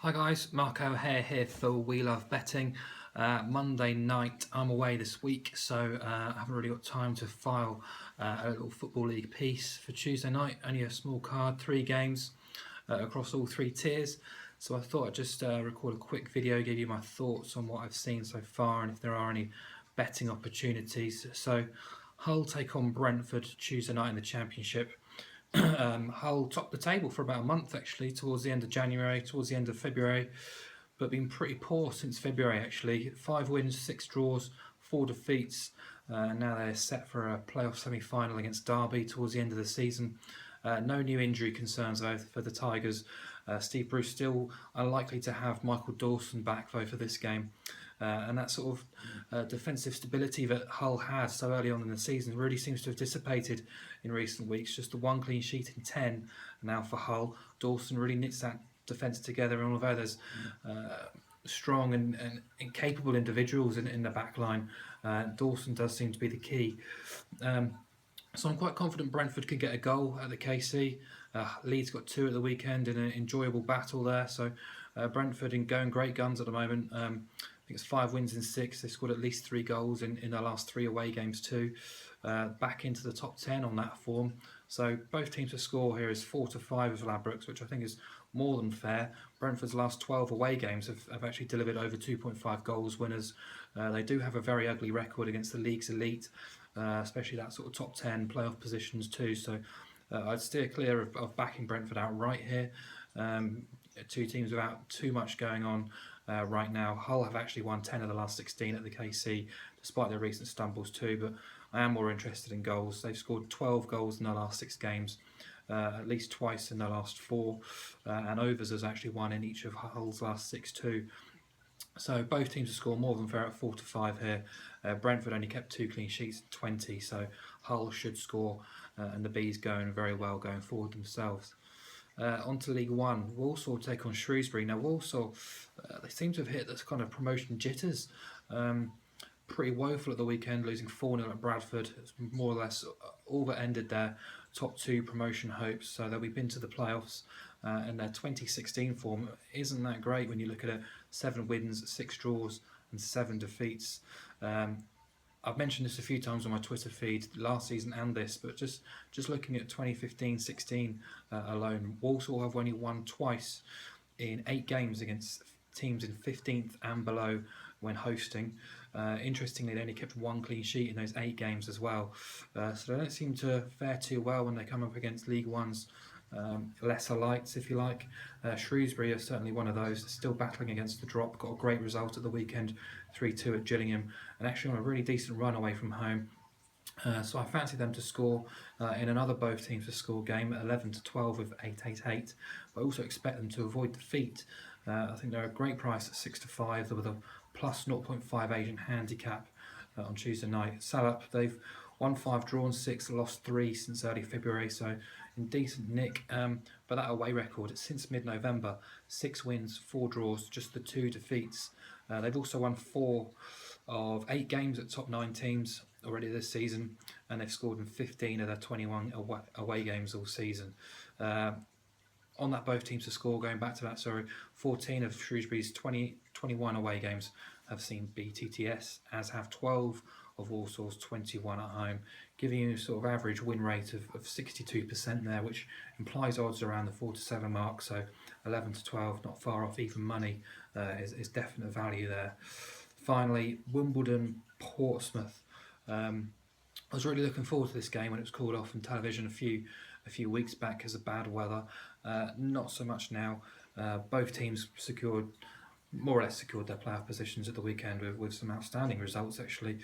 Hi guys, Marco O'Hare here for We Love Betting. Monday night, I'm away this week, so I haven't really got time to file a little Football League piece for Tuesday night. Only a small card, 3 games across all 3 tiers. So I thought I'd just record a quick video, give you my thoughts on what I've seen so far and if there are any betting opportunities. So Hull take on Brentford Tuesday night in the Championship. Hull topped the table for about a month actually, towards the end of January, towards the end of February, but been pretty poor since February actually. 5 wins, 6 draws, 4 defeats. Now they're set for a playoff semi-final against Derby towards the end of the season. No new injury concerns though for the Tigers. Steve Bruce still unlikely to have Michael Dawson back though for this game. And that sort of defensive stability that Hull had so early on in the season really seems to have dissipated in recent weeks. Just the one clean sheet in 10 now for Hull. Dawson really knits that defence together, and although there's strong and capable individuals in the back line, Dawson does seem to be the key. So I'm quite confident Brentford can get a goal at the KC. Leeds got 2 at the weekend in an enjoyable battle there. So Brentford in going great guns at the moment. I think it's 5 wins in 6. They scored at least 3 goals in their last 3 away games too. Back into the top 10 on that form. So both teams to score here is 4-5 of Ladbrokes, which I think is more than fair. Brentford's last 12 away games have actually delivered over 2.5 goals winners. They do have a very ugly record against the league's elite, especially that sort of top 10 playoff positions too. So I'd steer clear of backing Brentford outright here. 2 teams without too much going on right now. Hull have actually won 10 of the last 16 at the KC, despite their recent stumbles too, but I am more interested in goals. They've scored 12 goals in their last 6 games, at least twice in their last 4, and overs has actually won in each of Hull's last 6 too. So both teams have scored more than fair at 4-5 here. Brentford only kept 2 clean sheets in 20, so Hull should score, and the Bees going very well going forward themselves. On to League One. Walsall take on Shrewsbury. Now Walsall, they seem to have hit this kind of promotion jitters. Pretty woeful at the weekend, losing 4-0 at Bradford. It's more or less all that ended their top 2 promotion hopes. So they'll be been to the playoffs, and their 2016 form isn't that great when you look at it. 7 wins, 6 draws, and 7 defeats. I've mentioned this a few times on my Twitter feed last season and this, but just looking at 2015-16 alone, Walsall have only won twice in 8 games against teams in 15th and below when hosting. Interestingly, they only kept 1 clean sheet in those 8 games as well. So they don't seem to fare too well when they come up against League One's lesser lights, if you like. Shrewsbury are certainly one of those, still battling against the drop. Got a great result at the weekend, 3-2 at Gillingham, and actually on a really decent run away from home. So I fancy them to score in another both teams to score game at 11-12 with 8-8-8, but I also expect them to avoid defeat. I think they're a great price at 6-5 with a plus 0.5 Asian handicap on Tuesday night. Salop, they've won 5, drawn 6, lost 3 since early February, so in decent nick. But that away record, since mid-November, 6 wins, 4 draws, just the 2 defeats. They've also won 4 of 8 games at top 9 teams already this season, and they've scored in 15 of their 21 away games all season. On that both teams to score, going back to that, 14 of Shrewsbury's 21 away games have seen BTTS, as have 12 of Walsall's 21 at home, giving you a sort of average win rate of 62% there, which implies odds around the 4-7 mark, so 11-12, not far off even money, is definite value there. Finally, Wimbledon-Portsmouth. I was really looking forward to this game when it was called off on television a few weeks back because of bad weather. Not so much now. Both teams more or less secured their playoff positions at the weekend with some outstanding results actually.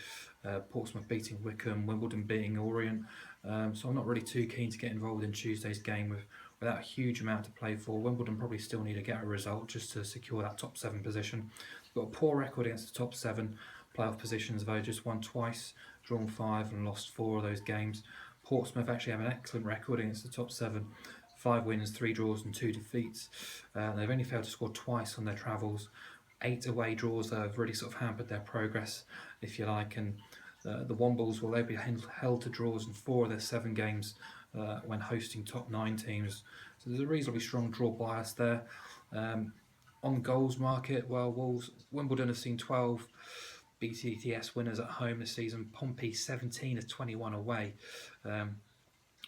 Portsmouth beating Wickham, Wimbledon beating Orient. So I'm not really too keen to get involved in Tuesday's game without a huge amount to play for. Wimbledon probably still need to get a result just to secure that top 7 position. Got a poor record against the top 7 playoff positions though, just won twice, drawn 5 and lost 4 of those games. Portsmouth actually have an excellent record against the top 7. 5 wins, 3 draws and 2 defeats. They've only failed to score twice on their travels. 8 away draws that have really sort of hampered their progress, if you like. And the Wombles, they'll be held to draws in 4 of their 7 games when hosting top 9 teams. So there's a reasonably strong draw bias there. On goals market, well, Wimbledon have seen 12 BTTS winners at home this season. Pompey 17 of 21 away.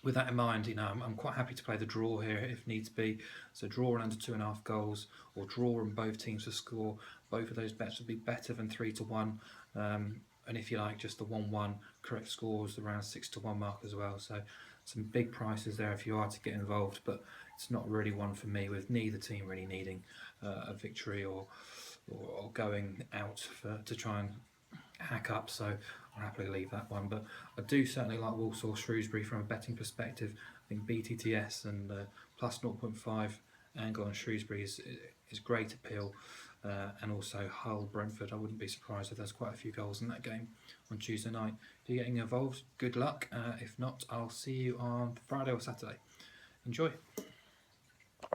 With that in mind, I'm quite happy to play the draw here if needs be. So draw under 2.5 goals, or draw on both teams to score. Both of those bets would be better than 3-1. And if you like, just the 1-1 correct scores around 6-1 mark as well. So some big prices there if you are to get involved, but it's not really one for me, with neither team really needing a victory or going out to try and hack up. So I'll happily leave that one. But I do certainly like Walsall Shrewsbury from a betting perspective. I think BTTS and plus 0.5 angle on Shrewsbury is great appeal. And also Hull Brentford. I wouldn't be surprised if there's quite a few goals in that game on Tuesday night. If you're getting involved, good luck. If not, I'll see you on Friday or Saturday. Enjoy.